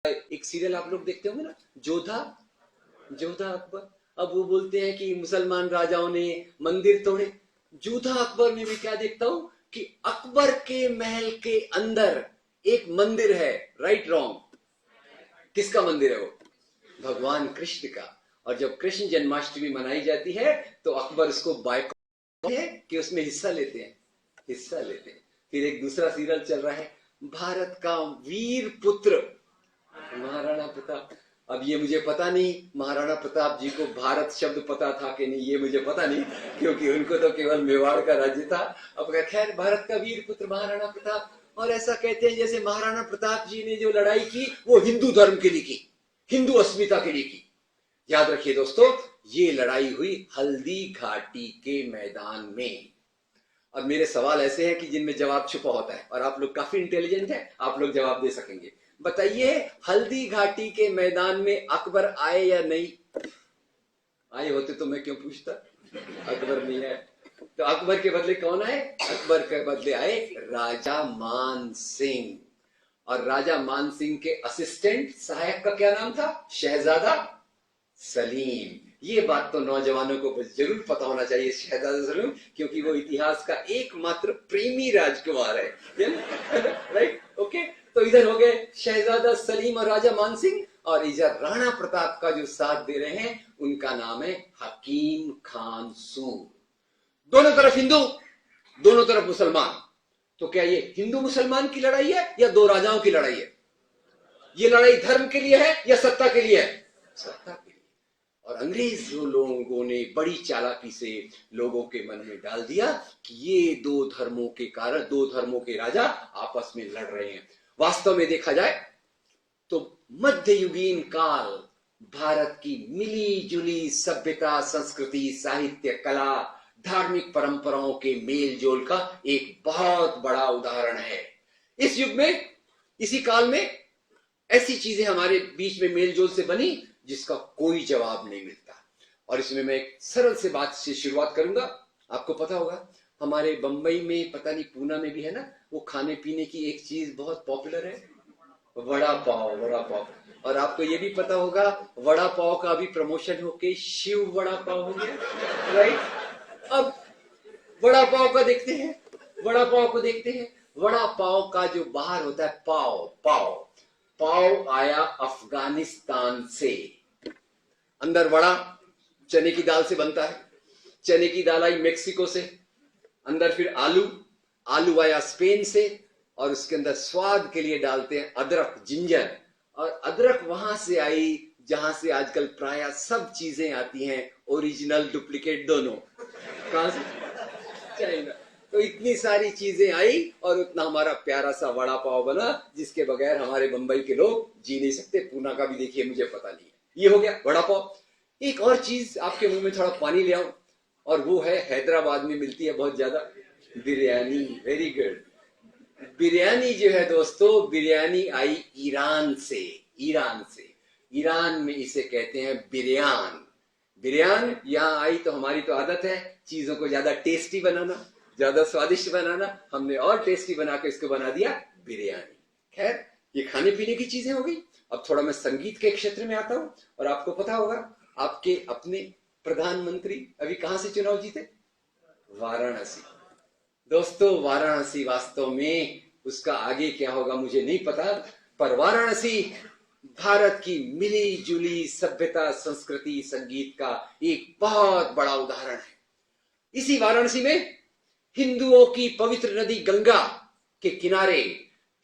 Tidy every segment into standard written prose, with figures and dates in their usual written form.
एक सीरियल आप लोग देखते होंगे ना, जोधा जोधा अकबर। अब वो बोलते हैं कि मुसलमान राजाओं ने मंदिर तोड़े। जोधा अकबर में मैं क्या देखता हूं कि अकबर के महल के अंदर एक मंदिर है। Right wrong? किसका मंदिर है वो? भगवान कृष्ण का। और जब कृष्ण जन्माष्टमी मनाई जाती है तो अकबर उसको बायकॉट है कि उसमें हिस्सा लेते हैं, हिस्सा लेते हैं। फिर एक दूसरा सीरियल चल रहा है, भारत का वीर पुत्र महाराणा प्रताप। अब ये मुझे पता नहीं महाराणा प्रताप जी को भारत शब्द पता था कि नहीं, ये मुझे पता नहीं, क्योंकि उनको तो केवल मेवाड़ का राज्य था। अब खैर, भारत का वीर पुत्र महाराणा प्रताप। और ऐसा कहते हैं जैसे महाराणा प्रताप जी ने जो लड़ाई की वो हिंदू धर्म के लिए की, हिंदू अस्मिता के लिए की। याद रखिए दोस्तों, ये लड़ाई हुई हल्दी घाटी के मैदान में। और मेरे सवाल ऐसे हैं कि जिनमें जवाब छुपा होता है, और आप लोग काफी इंटेलिजेंट हैं, आप लोग जवाब दे सकेंगे। बताइए, हल्दी घाटी के मैदान में अकबर आए या नहीं आए? होते तो मैं क्यों पूछता। अकबर नहीं आए तो अकबर के बदले कौन आए? अकबर के बदले आए राजा मान सिंह। और राजा मान सिंह के असिस्टेंट सहायक का क्या नाम था? शहजादा सलीम। ये बात तो नौजवानों को जरूर पता होना चाहिए, शहजादा सलीम, क्योंकि वो इतिहास का एकमात्र प्रेमी राजकुमार है। राइट? ओके, तो इधर हो गए शहजादा सलीम और राजा मान सिंह, और इधर राणा प्रताप का जो साथ दे रहे हैं उनका नाम है हकीम खान सूर। दोनों तरफ हिंदू, दोनों तरफ मुसलमान। तो क्या ये हिंदू मुसलमान की लड़ाई है या दो राजाओं की लड़ाई है? ये लड़ाई धर्म के लिए है या सत्ता के लिए है? सत्ता के लिए। और अंग्रेज लोगों ने बड़ी चालाकी से लोगों के मन में डाल दिया कि ये दो धर्मों के कारण, दो धर्मों के राजा आपस में लड़ रहे हैं। वास्तव में देखा जाए तो मध्ययुगीन काल भारत की मिली जुली सभ्यता, संस्कृति, साहित्य, कला, धार्मिक परंपराओं के मेल जोल का एक बहुत बड़ा उदाहरण है। इस युग में, इसी काल में ऐसी चीजें हमारे बीच में मेल जोल से बनी जिसका कोई जवाब नहीं मिलता। और इसमें मैं एक सरल से बात से शुरुआत करूंगा। आपको पता होगा हमारे बंबई में, पता नहीं पूना में भी है ना, वो खाने पीने की एक चीज बहुत पॉपुलर है, वड़ा पाव। वड़ा पाव। और आपको ये भी पता होगा वड़ा पाव का अभी प्रमोशन होके शिव वड़ा पाव हो गया। राइट? अब वड़ा पाव का देखते हैं, वड़ा पाव को देखते हैं। वड़ा पाव का जो बाहर होता है पाव, पाव पाव आया अफगानिस्तान से। अंदर वड़ा चने की दाल से बनता है, चने की दाल आई मेक्सिको से। अंदर फिर आलू, आलू आया स्पेन से, और उसके अंदर स्वाद के लिए डालते हैं अदरक, जिंजर। और अदरक वहां से आई जहां से आजकल प्राय सब चीजें आती हैं, ओरिजिनल डुप्लीकेट दोनों। कहां से? चाइना। तो इतनी सारी चीजें आई और उतना हमारा प्यारा सा वड़ा पाव बना जिसके बगैर हमारे बंबई के लोग जी नहीं सकते। पूना का भी देखिए, मुझे पता नहीं है। ये हो गया वड़ा पाव। एक और चीज आपके मुंह में थोड़ा पानी ले आऊं, और वो है हैदराबाद में मिलती है बहुत ज्यादा, बिरयानी। Very good. बिरयानी जो है दोस्तों, बिरयानी आई ईरान से। ईरान से, ईरान में इसे कहते हैं बिरयान। बिरयान यहाँ आई तो हमारी तो आदत है चीजों को ज्यादा टेस्टी बनाना, ज्यादा स्वादिष्ट बनाना। हमने और टेस्टी बना के इसको बना दिया बिरयानी। खैर, ये खाने पीने की चीजें हो गई। अब थोड़ा मैं संगीत के क्षेत्र में आता हूं। और आपको पता होगा आपके अपने प्रधानमंत्री अभी कहां से चुनाव जीते? वाराणसी। दोस्तों, वाराणसी वास्तव में उसका आगे क्या होगा मुझे नहीं पता, पर वाराणसी भारत की मिली जुली सभ्यता, संस्कृति, संगीत का एक बहुत बड़ा उदाहरण है। इसी वाराणसी में हिंदुओं की पवित्र नदी गंगा के किनारे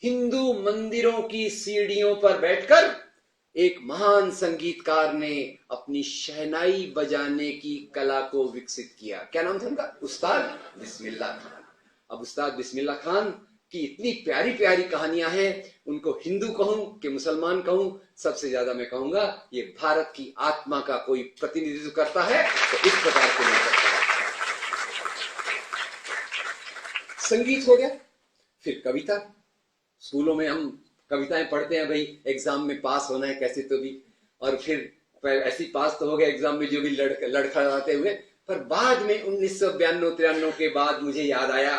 हिंदू मंदिरों की सीढ़ियों पर बैठकर एक महान संगीतकार ने अपनी शहनाई बजाने की कला को विकसित किया। क्या नाम था उनका? उस्ताद बिस्मिल्लाह खान। अब उस्ताद बिस्मिल्लाह खान की इतनी प्यारी प्यारी कहानियां हैं। उनको हिंदू कहूं कि मुसलमान कहूं, सबसे ज्यादा मैं कहूंगा ये भारत की आत्मा का कोई प्रतिनिधित्व करता है तो इस प्रकार के लोग करता है। संगीत हो गया, फिर कविता। स्कूलों में हम कविताएं पढ़ते हैं, भाई एग्जाम में पास होना है कैसे तो भी, और फिर ऐसी पास तो हो गया एग्जाम में जो भी लड़खड़ाते हुए। पर बाद में 1992-93 के बाद मुझे याद आया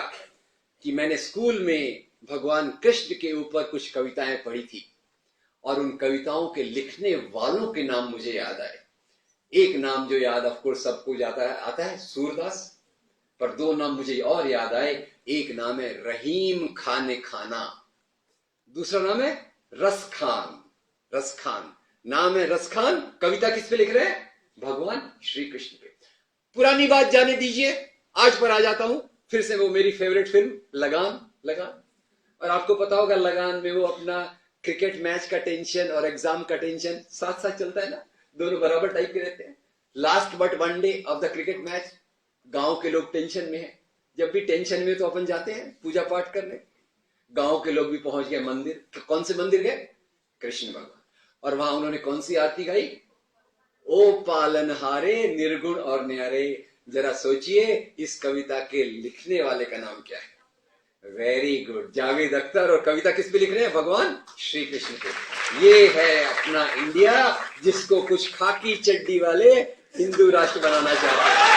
कि मैंने स्कूल में भगवान कृष्ण के ऊपर कुछ कविताएं पढ़ी थी, और उन कविताओं के लिखने वालों के नाम मुझे याद आए। एक नाम जो याद ऑफ कोर्स सबको आता है सूरदास, पर दो नाम मुझे और याद आए। एक नाम है रहीम खान खाना, दूसरा नाम है रस खान। रस खान नाम है, रस खान कविता किस पे लिख रहे हैं? भगवान श्री कृष्ण पे। पुरानी बात जाने दीजिए, आज पर आ जाता हूं फिर से। वो मेरी फेवरेट फिल्म लगान। लगान, और आपको पता होगा लगान में वो अपना क्रिकेट मैच का टेंशन और एग्जाम का टेंशन साथ साथ चलता है ना, दोनों बराबर टाइप के रहते हैं। Last but one day of the cricket match, गांव के लोग टेंशन में हैं। जब भी टेंशन में तो अपन जाते हैं पूजा पाठ करने। गांव के लोग भी पहुंच गए मंदिर। कौन से मंदिर गए? कृष्ण भगवान। और वहां उन्होंने कौन सी आरती गाई? ओ पालनहारे निर्गुण और न्यारे। जरा सोचिए इस कविता के लिखने वाले का नाम क्या है? Very good, Javed Akhtar. और कविता किस पे लिख रहे हैं? भगवान श्री कृष्ण पे। ये है अपना इंडिया जिसको कुछ खाकी चड्डी वाले हिंदू राष्ट्र बनाना चाहते हैं।